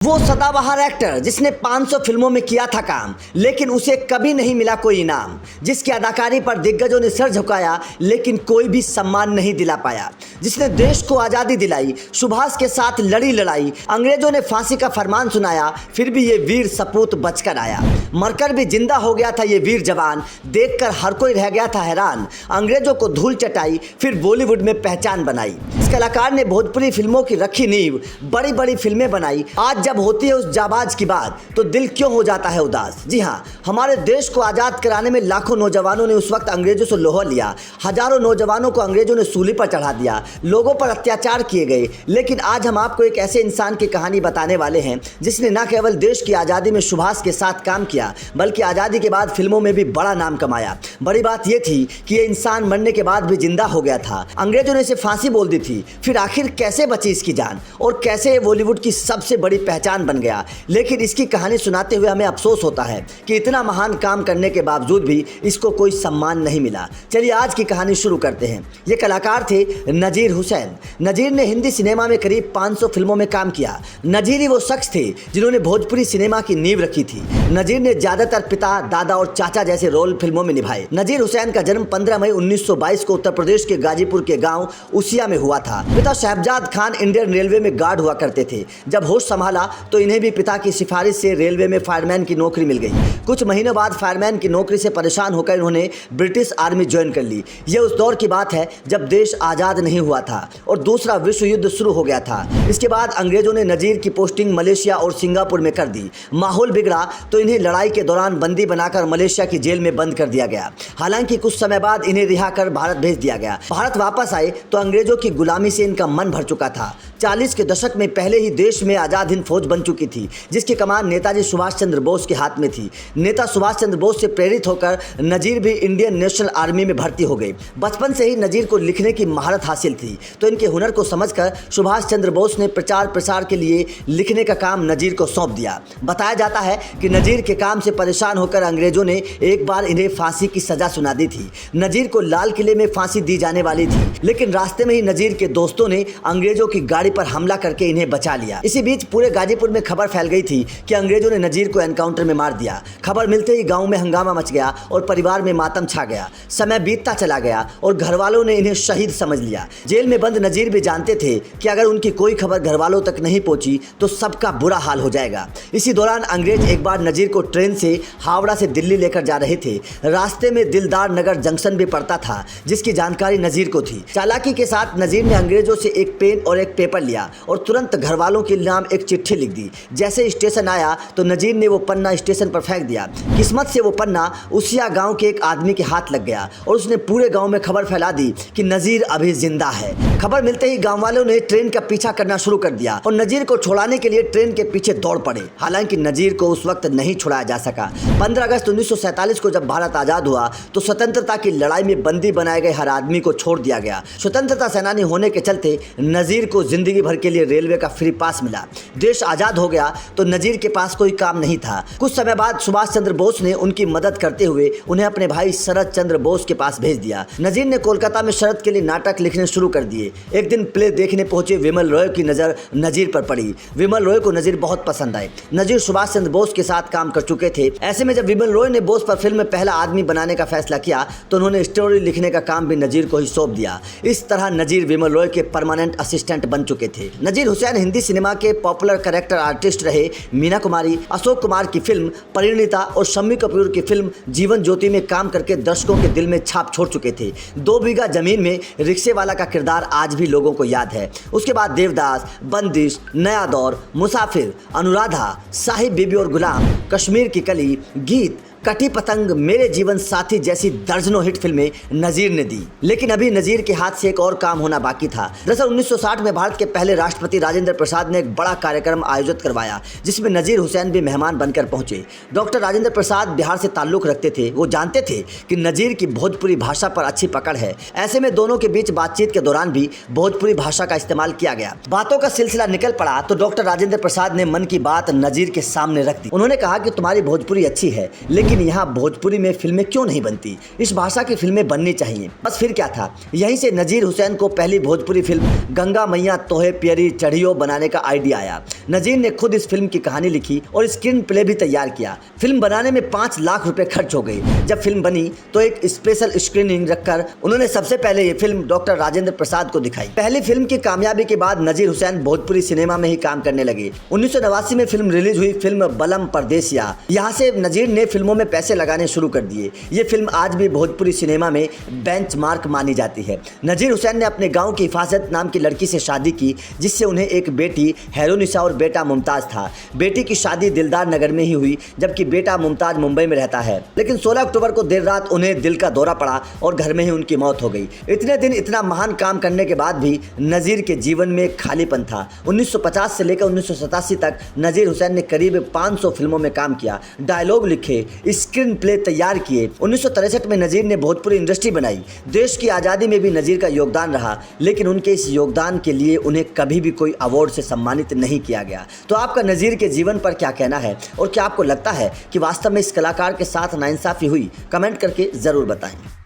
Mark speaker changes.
Speaker 1: वो सदाबहार एक्टर जिसने 500 फिल्मों में किया था काम, लेकिन उसे कभी नहीं मिला कोई इनाम। जिसकी अदाकारी पर दिग्गजों ने सर झुकाया लेकिन कोई भी सम्मान नहीं दिला पाया। जिसने देश को आज़ादी दिलाई, सुभाष के साथ लड़ी लड़ाई, अंग्रेजों ने फांसी का फरमान सुनाया, फिर भी ये वीर सपूत बचकर आया। मरकर भी जिंदा हो गया था ये वीर जवान, देखकर हर कोई रह गया था हैरान। अंग्रेजों को धूल चटाई, फिर बॉलीवुड में पहचान बनाई। इस कलाकार ने भोजपुरी फिल्मों की रखी नींव, बड़ी बड़ी फिल्में बनाई। आज जब होती है उस जाबाज की बात तो दिल क्यों हो जाता है उदास। जी हाँ, हमारे देश को आज़ाद कराने में लाखों नौजवानों ने उस वक्त अंग्रेजों से लोहा लिया। हजारों नौजवानों को अंग्रेजों ने सूली पर चढ़ा दिया, लोगों पर अत्याचार किए गए। लेकिन आज हम आपको एक ऐसे इंसान की कहानी बताने वाले हैं जिसने न केवल देश की आज़ादी में सुभाष के साथ काम किया, बल्कि आज़ादी के बाद फिल्मों में भी बड़ा नाम कमाया। बड़ी बात यह थी कि ये इंसान मरने के बाद भी जिंदा हो गया था। अंग्रेजों ने इसे फांसी बोल दी थी, फिर आखिर कैसे बची इसकी जान और कैसे ये बॉलीवुड की सबसे बड़ी पहचान बन गया। लेकिन इसकी कहानी सुनाते हुए हमें अफसोस होता है कि इतना महान काम करने के बावजूद भी इसको कोई सम्मान नहीं मिला। चलिए आज की कहानी शुरू करते हैं। ये कलाकार थे नजीर हुसैन। नजीर ने हिंदी सिनेमा में करीब 500 फिल्मों में काम किया। नजीर ही वो शख्स थे जिन्होंने भोजपुरी सिनेमा की नींव रखी थी। नजीर ने ज्यादातर पिता, दादा और चाचा जैसे रोल फिल्मों में निभाए। नजीर हुसैन का जन्म 15 मई 1922 को उत्तर प्रदेश के गाजीपुर के गांव उसिया में हुआ था। पिता शहजाद खान इंडियन रेलवे में गार्ड हुआ करते थे। जब होश संभाला तो इन्हें भी पिता की सिफारिश से रेलवे में फायरमैन की नौकरी मिल गई। कुछ महीनों बाद फायरमैन की नौकरी से परेशान होकर इन्होंने ब्रिटिश आर्मी ज्वाइन कर ली। यह उस दौर की बात है जब देश आज़ाद नहीं हुआ था और दूसरा विश्व युद्ध शुरू हो गया था। इसके बाद अंग्रेजों ने नजीर की पोस्टिंग मलेशिया और सिंगापुर में कर दी। माहौल बिगड़ा तो इन्हें लड़ाई के दौरान बंदी बनाकर मलेशिया की जेल में बंद कर दिया गया। हालांकि कुछ समय बाद इन्हें रिहा कर भारत भेज दिया गया। भारत वापस आए तो अंग्रेजों की गुलामी से इनका मन भर चुका था। 40 के दशक में पहले ही देश में आज़ाद हिंद फौज बन चुकी थी, जिसकी कमान नेताजी सुभाष चंद्र बोस के हाथ में थी। नेता सुभाष चंद्र बोस से प्रेरित होकर नजीर भी इंडियन नेशनल आर्मी में भर्ती हो गए। बचपन से ही नजीर को लिखने की महारत हासिल थी, तो इनके हुनर को समझकर सुभाष चंद्र बोस ने प्रचार प्रसार के लिए लिखने का काम नजीर को सौंप दिया। बताया जाता है कि नजीर के काम से परेशान होकर अंग्रेजों ने एक बार इन्हें फांसी की सजा सुना दी थी। नजीर को लाल किले में फांसी दी जाने वाली थी, लेकिन रास्ते में ही नजीर के दोस्तों ने अंग्रेजों की गाड़ी पर हमला करके इन्हें बचा लिया। इसी बीच पूरे गाजीपुर में खबर फैल गई थी कि अंग्रेजों ने नजीर को एनकाउंटर में मार दिया। खबर मिलते ही गांव में हंगामा मच गया और परिवार में मातम छा गया। समय बीतता चला गया और घर वालों ने इन्हें शहीद समझ लिया। जेल में बंद नजीर भी जानते थे कि अगर उनकी कोई खबर घर वालों तक नहीं पहुंची तो सबका बुरा हाल हो जाएगा। इसी दौरान अंग्रेज एक बार नजीर को ट्रेन से हावड़ा से दिल्ली लेकर जा रहे थे। रास्ते में दिलदार नगर जंक्शन भी पड़ता था, जिसकी जानकारी नजीर को थी। चालाकी के साथ नजीर ने अंग्रेजों से एक पेन और एक पेपर लिया और तुरंत घर वालों के नाम एक चिट्ठी लिख दी। जैसे स्टेशन आया तो नजीर ने वो पन्ना स्टेशन पर फेंक दिया। किस्मत से वो पन्ना उसिया गांव के एक आदमी के हाथ लग गया और उसने पूरे गांव में खबर फैला दी कि नजीर अभी जिंदा है। खबर मिलते ही गांव वालों ने ट्रेन का पीछा करना शुरू कर दिया और नजीर को छुड़ाने के लिए ट्रेन के पीछे दौड़ पड़े। हालांकि नजीर को उस वक्त नहीं छुड़ाया जा सका। 15 अगस्त 1947 को जब भारत आजाद हुआ तो स्वतंत्रता की लड़ाई में बंदी बनाए गए हर आदमी को छोड़ दिया गया। स्वतंत्रता सेनानी होने के चलते नजीर को जिंदगी भर के लिए रेलवे का फ्री पास मिला। देश आजाद हो गया तो नजीर के पास कोई काम नहीं था। कुछ समय बाद सुभाष चंद्र बोस ने उनकी मदद करते हुए उन्हें अपने भाई शरद चंद्र बोस के पास भेज दिया। नजीर ने कोलकाता में शरद के लिए नाटक लिखने शुरू कर दिए। एक दिन प्ले देखने पहुंचे विमल रॉय की नज़र नजीर पर पड़ी। विमल रॉय को नजीर बहुत पसंद आए। नजीर सुभाष चंद्र बोस के साथ काम कर चुके थे। ऐसे में जब विमल रॉय ने बोस पर फिल्म में पहला आदमी बनाने का फैसला किया तो उन्होंने स्टोरी लिखने का काम भी नजीर को ही सौंप दिया। इस तरह नजीर विमल रॉय के परमानेंट असिस्टेंट बन चुके थे। नजीर हुसैन हिंदी सिनेमा के पॉपुलर कैरेक्टर आर्टिस्ट रहे। मीना कुमारी, अशोक कुमार की फिल्म परिणीता और शम्मी कपूर की फिल्म जीवन ज्योति में काम करके दर्शकों के दिल में छाप छोड़ चुके थे। 2 बीघा जमीन में रिक्शे वाला का किरदार आज भी लोगों को याद है। उसके बाद देवदास, बंदिश, नया दौर, मुसाफिर, अनुराधा, साहिब बीबी और गुलाम, कश्मीर की कली, गीत, कटी पतंग, मेरे जीवन साथी जैसी दर्जनों हिट फिल्में नजीर ने दी। लेकिन अभी नजीर के हाथ से एक और काम होना बाकी था। दरअसल 1960 में भारत के पहले राष्ट्रपति राजेंद्र प्रसाद ने एक बड़ा कार्यक्रम आयोजित करवाया, जिसमें नजीर हुसैन भी मेहमान बनकर पहुंचे। डॉक्टर राजेंद्र प्रसाद बिहार से ताल्लुक रखते थे। वो जानते थे कि नजीर की भोजपुरी भाषा पर अच्छी पकड़ है। ऐसे में दोनों के बीच बातचीत के दौरान भी भोजपुरी भाषा का इस्तेमाल किया गया। बातों का सिलसिला निकल पड़ा तो डॉक्टर राजेंद्र प्रसाद ने मन की बात नजीर के सामने रख दी। उन्होंने कहा कि तुम्हारी भोजपुरी अच्छी है, लेकिन लेकिन यहाँ भोजपुरी में फिल्में क्यों नहीं बनती, इस भाषा की फिल्में बननी चाहिए। बस फिर क्या था, यहीं से नज़ीर हुसैन को पहली भोजपुरी फिल्म गंगा मैया तोहे प्यारी चढ़ियो बनाने का आइडिया आया। नज़ीर ने खुद इस फिल्म की कहानी लिखी और स्क्रीन प्ले भी तैयार किया। फिल्म बनाने में 5 लाख रुपए खर्च हो गई। जब फिल्म बनी तो एक स्पेशल स्क्रीनिंग रखकर उन्होंने सबसे पहले ये फिल्म डॉक्टर राजेंद्र प्रसाद को दिखाई। पहली फिल्म की कामयाबी के बाद नज़ीर हुसैन भोजपुरी सिनेमा में ही काम करने लगे। 1989 में फिल्म रिलीज हुई, फिल्म बलम परदेसिया। यहाँ से नज़ीर ने फिल्मों में पैसे लगाने शुरू कर दिए। ये फिल्म आज भी भोजपुरी सिनेमा में बेंचमार्क मानी जाती है। नज़ीर हुसैन ने अपने गांव की हिफाजत नाम की लड़की से शादी की, जिससे उन्हें एक बेटी हैरोनिसा और बेटा मुमताज़ था। बेटी की शादी दिलदार नगर में ही हुई, जबकि बेटा मुमताज़ मुंबई में रहता है। लेकिन 16 अक्टूबर को देर रात उन्हें दिल का दौरा पड़ा और घर में ही उनकी मौत हो गई। इतने दिन इतना महान काम करने के बाद भी नज़ीर के जीवन में खालीपन था। 1950 से लेकर 1987 तक नज़ीर हुसैन ने करीब 500 फिल्मों में काम किया, डायलॉग लिखे, स्क्रीन प्ले तैयार किए। 1963 में नज़ीर ने भोजपुरी इंडस्ट्री बनाई। देश की आज़ादी में भी नज़ीर का योगदान रहा, लेकिन उनके इस योगदान के लिए उन्हें कभी भी कोई अवार्ड से सम्मानित नहीं किया गया। तो आपका नज़ीर के जीवन पर क्या कहना है, और क्या आपको लगता है कि वास्तव में इस कलाकार के साथ नाइंसाफ़ी हुई? कमेंट करके ज़रूर बताएं।